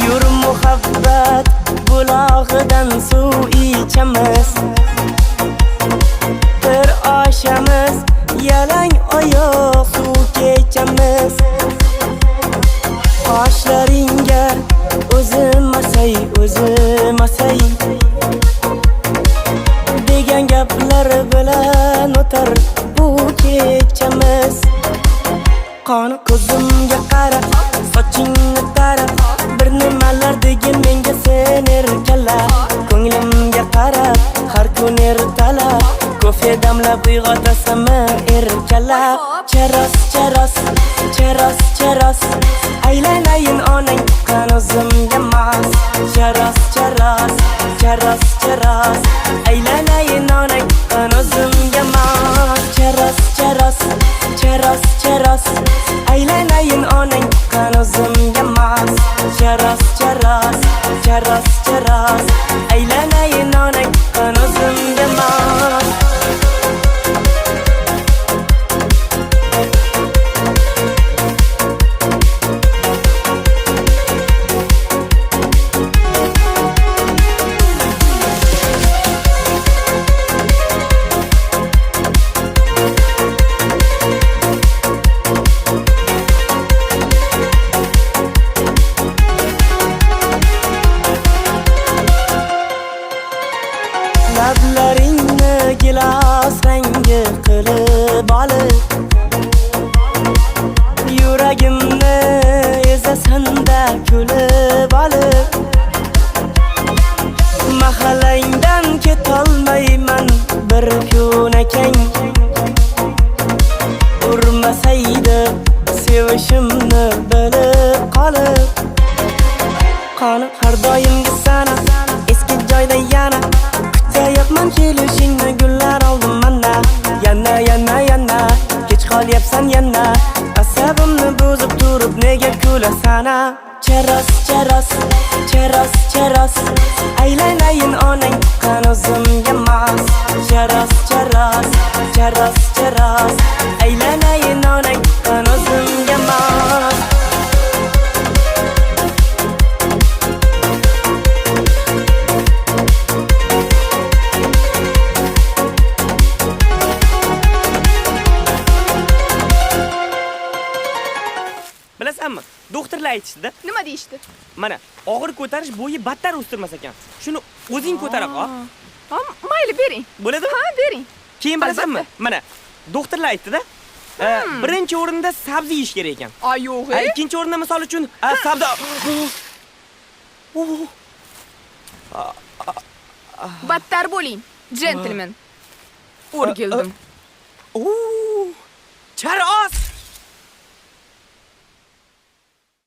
Yur muhabbat bulog'idan suv ichamiz. Bir oshamiz, yalang oyoq suv kechamiz. Qoshlaringga o'zim asay degan gaplar bilan o'tar bu kechamiz. Qoni ko'zimga qara, sochingni tara, bir nimalar degin menga sen erkala. Ko'nglimga qara, har kun ertalab kofe damlab uyg'otasanmi erkala. Charos, aylanayin onang qan o'zimga mas. Charos, aylanayin onang qan o'zimga mas. Charos, aylanayin onang qan o'zimga mas. Charos, aylanayin onang qan o'zimga mas. Lablaringni gilos rangi qilib olib, yuragimni ezasanda kulib olib, mahallangdan ketolmayman bir kun akang. Urmasaydi sevishimni bilib qolib, qoni har doimgi sana eski joyda yana. Kutayapman kelishingni, gullar oldim mana. Yana kech qolyapsan yana. Asabimni buzib turib nega kulasana? Charos, aylanayin onang qan o'zimga mas. Charos, aylanayin onang qan o'zimga mas. Bilasizmi? Doktorlar aytishdi-da. Nima deyishdi? Mana, og'ir ko'tarish bo'yi battar o'stirmas ekan. Shuni o'zing ko'tarib ol. Ha, mayli bering. Bo'ladimi? Ha, bering. Keyin bilasizmi? Mana, doktorlar aytdi-da. Birinchi o'rinda sabzi yeyish kerak ekan. Yo'q. Ikkinchi o'rinda misol uchun sabzi. Battar bo'ling, gentlemen. O'rgildim. Charos!